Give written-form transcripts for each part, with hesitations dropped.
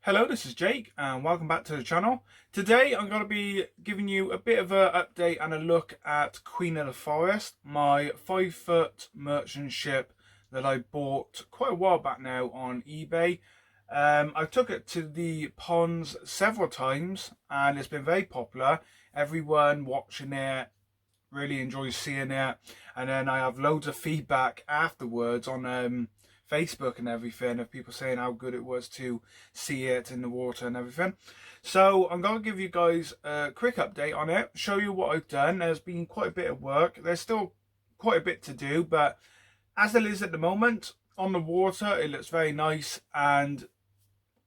Hello, this is Jake and welcome back to the channel. Today I'm going to be giving you a bit of an update and a look at Queen of the Forest, my 5-foot merchant ship that I bought quite a while back now on eBay. I took it to the ponds several times and it's been very popular. Everyone watching it really enjoys seeing it, and then I have loads of feedback afterwards on Facebook and everything of people saying how good it was to see it in the water and everything. So I'm going to give you guys a quick update on it, show you what I've done. There's been quite a bit of work. There's still quite a bit to do, but as it is at the moment on the water, it looks very nice, and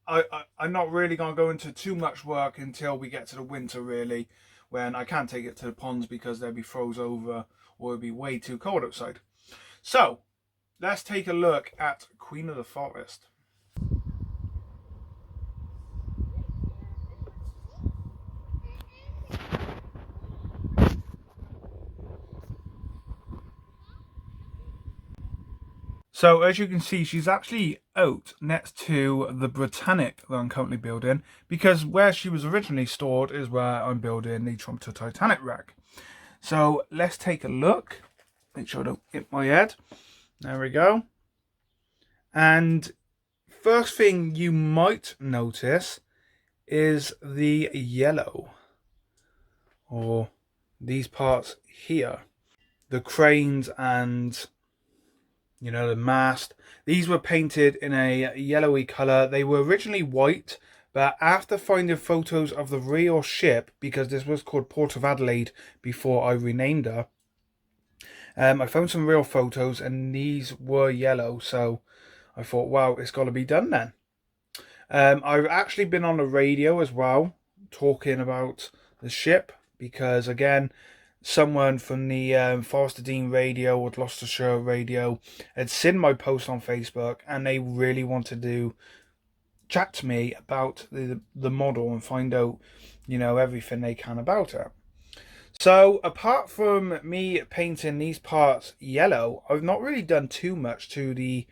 I'm not really going to go into too much work until we get to the winter, really, when I can't take it to the ponds because they'll be froze over or it'll be way too cold outside. So let's take a look at Queen of the Forest. So as you can see, she's actually out next to the Britannic that I'm currently building, because where she was originally stored is where I'm building the Trump to Titanic wreck. So let's take a look. Make sure I don't hit my head. There we go. And first thing you might notice is the yellow, or these parts here, the cranes and the mast. These were painted in a yellowy colour. They were originally white, but after finding photos of the real ship, because this was called Port of Adelaide before I renamed her, I found some real photos and these were yellow, so I thought, wow, it's got to be done then. I've actually been on the radio as well, talking about the ship, because again, someone from the Forest Dean radio or Gloucestershire radio had seen my post on Facebook and they really wanted to chat to me about the model and find out, everything they can about it. So apart from me painting these parts yellow, I've not really done too much to the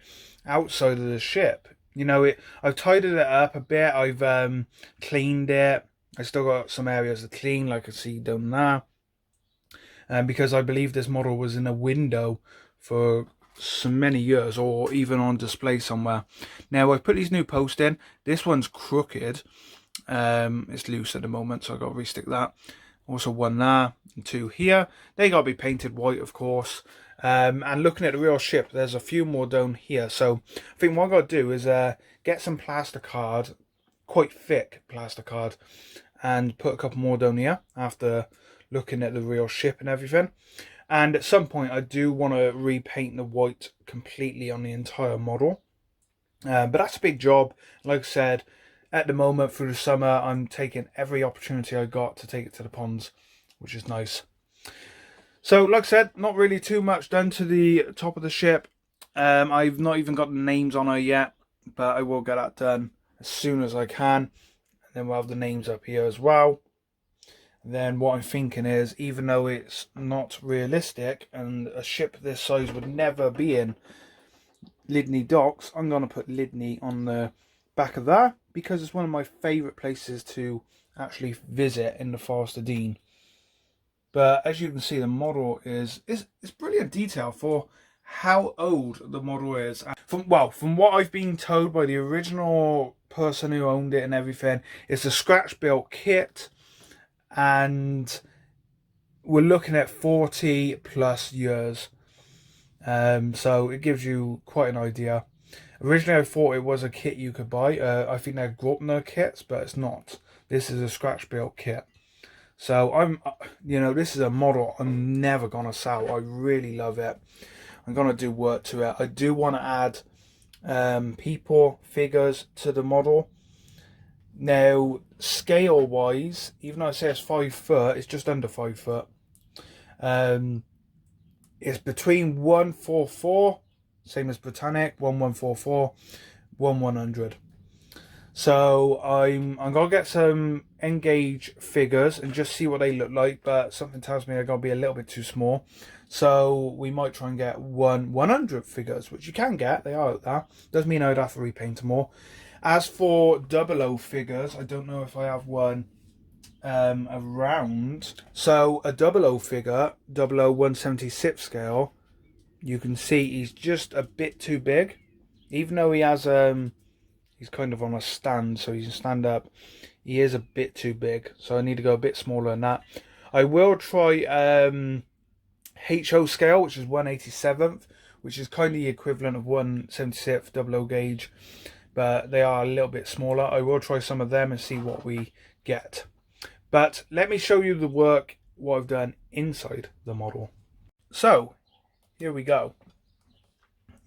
outside of the ship. I've tidied it up a bit. I've cleaned it. I still got some areas to clean, like I see down there. Because I believe this model was in a window for so many years, or even on display somewhere. Now I've put these new posts in. This one's crooked. It's loose at the moment, so I've got to restick that. Also one there and two here. They got to be painted white, of course. And looking at the real ship, there's a few more down here. So I think what I've got to do is get some plaster card, quite thick plaster card, and put a couple more down here after looking at the real ship and everything. And at some point I do want to repaint the white completely on the entire model, but that's a big job. Like I said, at the moment through the summer I'm taking every opportunity I got to take it to the ponds, which is nice. So like I said, not really too much done to the top of the ship. I've not even got the names on her yet, but I will get that done as soon as I can, and then we'll have the names up here as well. Then what I'm thinking is, even though it's not realistic and a ship this size would never be in Lydney docks, I'm going to put Lydney on the back of that, because it's one of my favourite places to actually visit in the Forest of Dean. But as you can see, the model is brilliant detail for how old the model is. From what I've been told by the original person who owned it and everything, it's a scratch built kit, and we're looking at 40 plus years. So it gives you quite an idea. Originally I thought it was a kit you could buy. I think they're Grotner kits, but it's not. This is a scratch built kit. So I'm, this is a model I'm never gonna sell. I really love it. I'm gonna do work to it. I do want to add people figures to the model. Now, scale wise, even though I say it's 5 foot, it's just under 5 foot. It's between 144, same as Britannic, 1144, 1100. So I'm gonna get some Engage figures and just see what they look like, but something tells me they're gonna be a little bit too small. So we might try and get 100 figures, which you can get, they are out there. Does mean I'd have to repaint them more. As for 00 figures, I don't know if I have one around. So a 00 figure, 00 176 scale, you can see he's just a bit too big. Even though he has he's kind of on a stand, so he can stand up, he is a bit too big. So I need to go a bit smaller than that. I will try HO scale, which is 1/87th, which is kind of the equivalent of 1/76th 00 gauge, but they are a little bit smaller. I will try some of them and see what we get. But let me show you the work, what I've done inside the model. So here we go.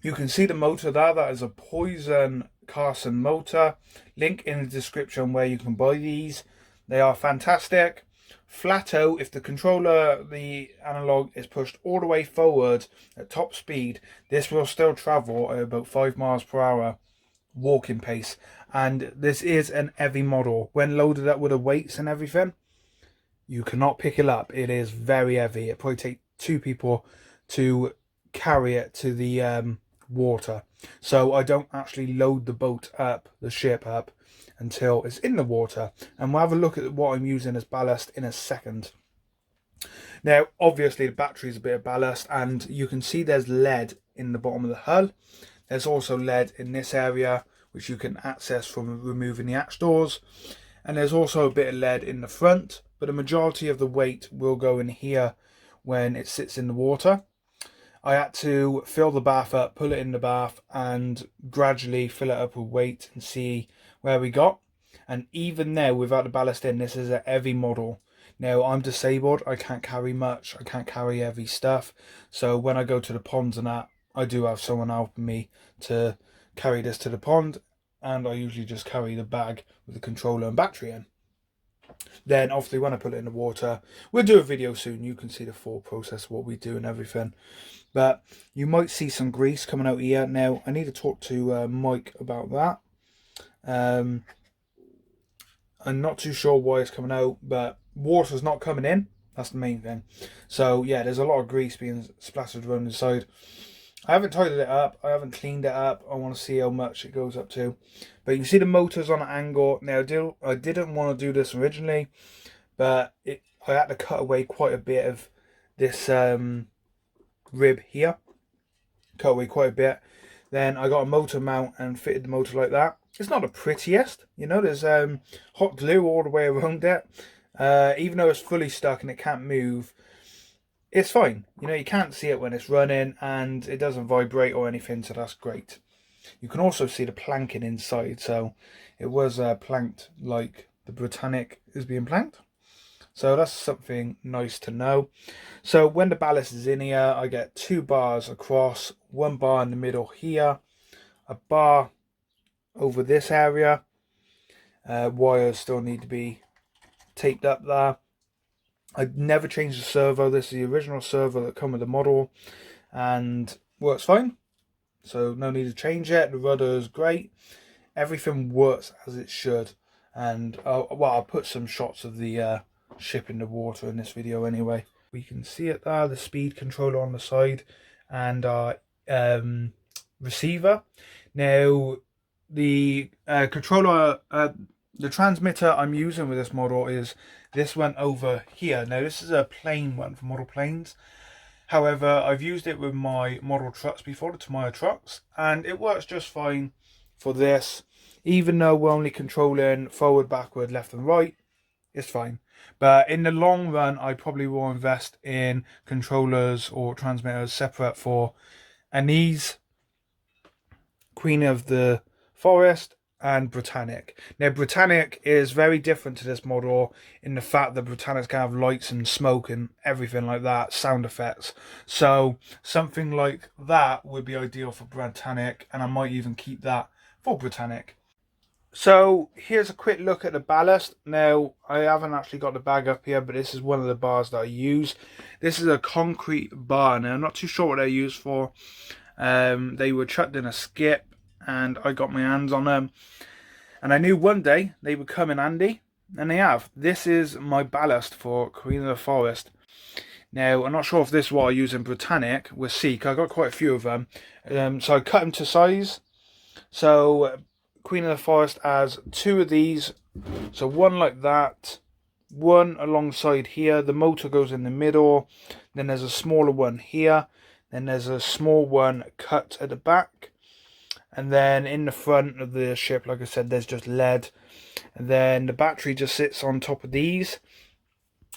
You can see the motor there. That is a Poison Carson motor. Link in the description where you can buy these. They are fantastic. Flat out, if the controller, the analog, is pushed all the way forward at top speed, this will still travel at about 5 miles per hour walking pace. And this is an heavy model. When loaded up with the weights and everything, you cannot pick it up. It is very heavy. It probably takes 2 people to carry it to the water. So I don't actually load the boat up, the ship up, until it's in the water. And we'll have a look at what I'm using as ballast in a second. Now, obviously the battery is a bit of ballast, and you can see there's lead in the bottom of the hull. There's also lead in this area, which you can access from removing the hatch doors. And there's also a bit of lead in the front, but the majority of the weight will go in here when it sits in the water. I had to fill the bath up, pull it in the bath, and gradually fill it up with weight and see where we got. And even there, without the ballast in, this is a heavy model. Now, I'm disabled. I can't carry much. I can't carry heavy stuff. So when I go to the ponds and that, I do have someone helping me to carry this to the pond. And I usually just carry the bag with the controller and battery in. Then obviously when I put it in the water, we'll do a video soon. You can see the full process, what we do and everything. But you might see some grease coming out here. Now, I need to talk to Mike about that. I'm not too sure why it's coming out, but water's not coming in. That's the main thing. So yeah, there's a lot of grease being splattered around the side. I haven't tidied it up. I haven't cleaned it up. I want to see how much it goes up to. But you can see the motor's on an angle. Now, I didn't want to do this originally, but I had to cut away quite a bit of this rib here. Cut away quite a bit. Then I got a motor mount and fitted the motor like that. It's not the prettiest. You know, there's hot glue all the way around it. Even though it's fully stuck and it can't move, it's fine. You know, you can't see it when it's running and it doesn't vibrate or anything, so that's great. You can also see the planking inside, so it was planked like the Britannic is being planked. So that's something nice to know. So when the ballast is in here, I get 2 bars across, 1 bar in the middle here, a bar over this area. Wires still need to be taped up there. I never changed the servo. This is the original servo that come with the model and works fine. So no need to change it. The rudder is great. Everything works as it should. And I'll put some shots of the ship in the water in this video anyway. We can see it there, the speed controller on the side and our receiver. Now the controller, the transmitter I'm using with this model is this one over here. Now this is a plain one for model planes. However, I've used it with my model trucks before, the Tamiya trucks, and it works just fine for this. Even though we're only controlling forward, backward, left and right, it's fine. But in the long run, I probably will invest in controllers or transmitters separate for Anise, Queen of the Forest, and Britannic. Now Britannic is very different to this model in the fact that Britannics can have lights and smoke and everything like that, sound effects. So something like that would be ideal for Britannic, and I might even keep that for Britannic. So here's a quick look at the ballast. Now I haven't actually got the bag up here, but this is one of the bars that I use. This is a concrete bar. Now I'm not too sure what they're used for. They were chucked in a skip and I got my hands on them, and I knew one day they would come in handy, and they have. This is my ballast for Queen of the Forest. Now I'm not sure if this is what I use in Britannic. We'll see, 'cause I got quite a few of them. So I cut them to size. So Queen of the Forest has two of these, so one like that, one alongside here. The motor goes in the middle, then there's a smaller one here, then there's a small one cut at the back, and then in the front of the ship, like I said, there's just lead, and then the battery just sits on top of these.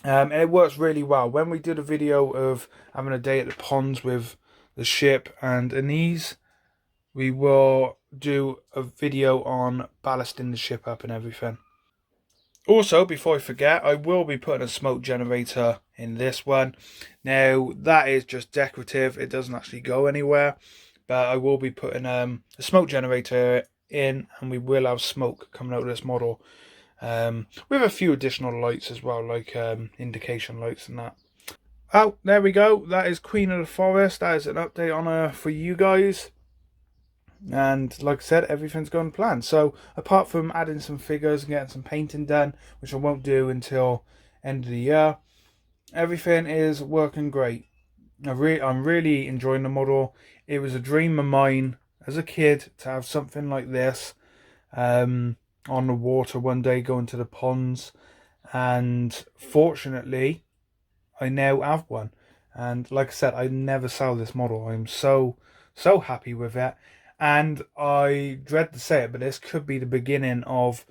And it works really well. When we did a video of having a day at the ponds with the ship and Anise, we will do a video on ballasting the ship up and everything. Also, before I forget, I will be putting a smoke generator in this one. Now, that is just decorative. It doesn't actually go anywhere. But I will be putting a smoke generator in, and we will have smoke coming out of this model. With a few additional lights as well, like indication lights and that. Oh, there we go. That is Queen of the Forest. That is an update on her for you guys. And like I said, everything's going to plan. So apart from adding some figures and getting some painting done, which I won't do until end of the year, everything is working great. I'm really enjoying the model. It was a dream of mine as a kid to have something like this on the water one day, going to the ponds, and fortunately I now have one. And like I said, I never sell this model. I'm so happy with it. And I dread to say it, but this could be the beginning of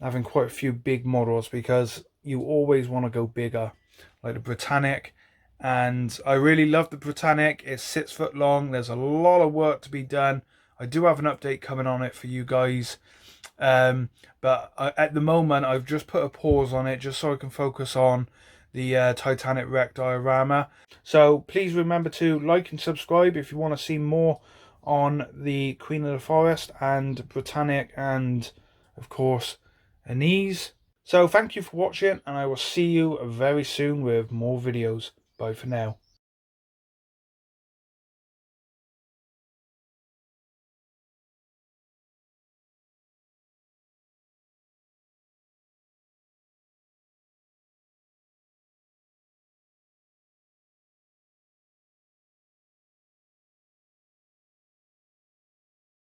having quite a few big models, because you always want to go bigger, like the Britannic. And I really love the Britannic. It's 6 foot long. There's a lot of work to be done. I do have an update coming on it for you guys. But at the moment, I've just put a pause on it just so I can focus on the Titanic wreck diorama. So please remember to like and subscribe if you want to see more on the Queen of the Forest and Britannic, and of course Anise. So thank you for watching, and I will see you very soon with more videos. Bye for now.